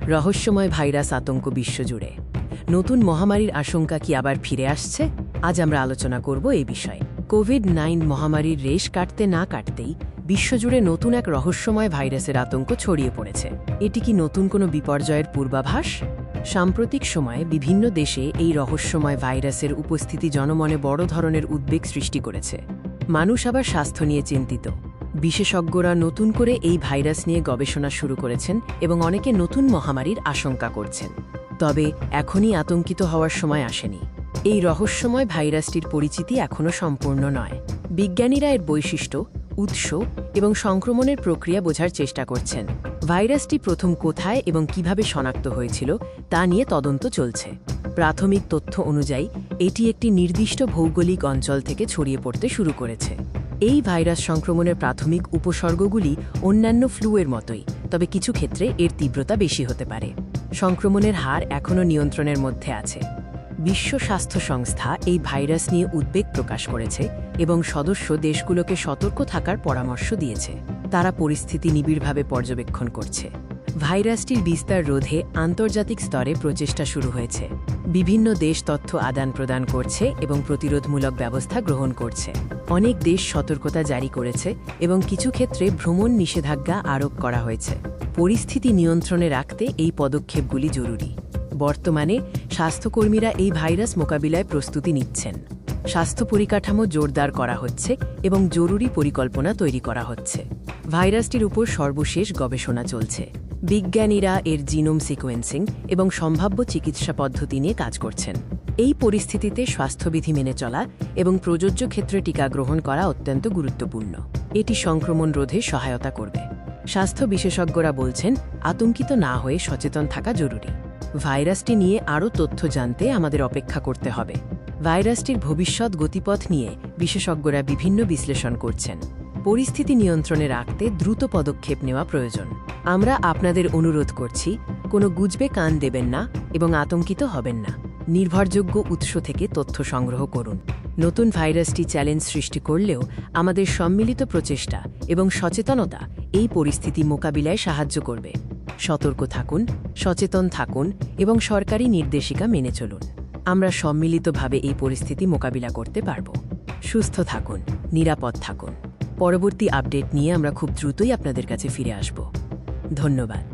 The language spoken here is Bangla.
রহস্যময় ভাইরাস আতঙ্ক বিশ্বজুড়ে। নতুন মহামারীর আশঙ্কা কি আবার ফিরে আসছে? আজ আমরা আলোচনা করব এই বিষয়ে। কোভিড-19 মহামারীর রেশ কাটতে না কাটতেই বিশ্বজুড়ে নতুন এক রহস্যময় ভাইরাসের আতঙ্ক ছড়িয়ে পড়েছে। এটি কি নতুন কোনো বিপর্যয়ের পূর্বাভাস? সাম্প্রতিক সময়ে বিভিন্ন দেশে এই রহস্যময় ভাইরাসের উপস্থিতি জনমনে বড় ধরনের উদ্বেগ সৃষ্টি করেছে। মানুষ আবার স্বাস্থ্য নিয়ে চিন্তিত। বিশেষজ্ঞরা নতুন করে এই ভাইরাস নিয়ে গবেষণা শুরু করেছেন এবং অনেকে নতুন মহামারীর আশঙ্কা করছেন। তবে এখনই আতঙ্কিত হওয়ার সময় আসেনি। এই রহস্যময় ভাইরাসটির পরিচিতি এখনও সম্পূর্ণ নয়। বিজ্ঞানীরা এর বৈশিষ্ট্য, উৎস এবং সংক্রমণের প্রক্রিয়া বোঝার চেষ্টা করছেন। ভাইরাসটি প্রথম কোথায় এবং কিভাবে শনাক্ত হয়েছিল তা নিয়ে তদন্ত চলছে। প্রাথমিক তথ্য অনুযায়ী এটি একটি নির্দিষ্ট ভৌগোলিক অঞ্চল থেকে ছড়িয়ে পড়তে শুরু করেছে। এই ভাইরাস সংক্রমণের প্রাথমিক উপসর্গগুলি অন্যান্য ফ্লুয়ের মতোই, তবে কিছু ক্ষেত্রে এর তীব্রতা বেশি হতে পারে। সংক্রমণের হার এখনও নিয়ন্ত্রণের মধ্যে আছে। বিশ্ব স্বাস্থ্য সংস্থা এই ভাইরাস নিয়ে উদ্বেগ প্রকাশ করেছে এবং সদস্য দেশগুলোকে সতর্ক থাকার পরামর্শ দিয়েছে। তারা পরিস্থিতি নিবিড়ভাবে পর্যবেক্ষণ করছে। ভাইরাসটির বিস্তার রোধে আন্তর্জাতিক স্তরে প্রচেষ্টা শুরু হয়েছে। বিভিন্ন দেশ তথ্য আদান প্রদান করছে এবং প্রতিরোধমূলক ব্যবস্থা গ্রহণ করছে। অনেক দেশ সতর্কতা জারি করেছে এবং কিছু ক্ষেত্রে ভ্রমণ নিষেধাজ্ঞা আরোপ করা হয়েছে। পরিস্থিতি নিয়ন্ত্রণে রাখতে এই পদক্ষেপগুলি জরুরি। বর্তমানে স্বাস্থ্যকর্মীরা এই ভাইরাস মোকাবিলায় প্রস্তুতি নিচ্ছেন। স্বাস্থ্য পরিকাঠামো জোরদার করা হচ্ছে এবং জরুরি পরিকল্পনা তৈরি করা হচ্ছে। ভাইরাসটির উপর সর্বশেষ গবেষণা চলছে। বিজ্ঞানীরা এর জিনোম সিকোয়েন্সিং এবং সম্ভাব্য চিকিৎসা পদ্ধতি নিয়ে কাজ করছেন। এই পরিস্থিতিতে স্বাস্থ্যবিধি মেনে চলা এবং প্রযোজ্য ক্ষেত্রে টিকা গ্রহণ করা অত্যন্ত গুরুত্বপূর্ণ। এটি সংক্রমণ রোধে সহায়তা করবে। স্বাস্থ্য বিশেষজ্ঞরা বলছেন, আতঙ্কিত না হয়ে সচেতন থাকা জরুরি। ভাইরাসটি নিয়ে আরও তথ্য জানতে আমাদের অপেক্ষা করতে হবে। ভাইরাসটির ভবিষ্যৎ গতিপথ নিয়ে বিশেষজ্ঞরা বিভিন্ন বিশ্লেষণ করছেন। পরিস্থিতি নিয়ন্ত্রণে রাখতে দ্রুত পদক্ষেপ নেওয়া প্রয়োজন। আমরা আপনাদের অনুরোধ করছি, কোনো গুজবে কান দেবেন না এবং আতঙ্কিত হবেন না। নির্ভরযোগ্য উৎস থেকে তথ্য সংগ্রহ করুন। নতুন ভাইরাসটি চ্যালেঞ্জ সৃষ্টি করলেও আমাদের সম্মিলিত প্রচেষ্টা এবং সচেতনতা এই পরিস্থিতি মোকাবিলায় সাহায্য করবে। সতর্ক থাকুন, সচেতন থাকুন এবং সরকারি নির্দেশিকা মেনে চলুন। আমরা সম্মিলিতভাবে এই পরিস্থিতি মোকাবিলা করতে পারব। সুস্থ থাকুন, নিরাপদ থাকুন। পরবর্তী আপডেট নিয়ে আমরা খুব দ্রুতই আপনাদের কাছে ফিরে আসব। ধন্যবাদ।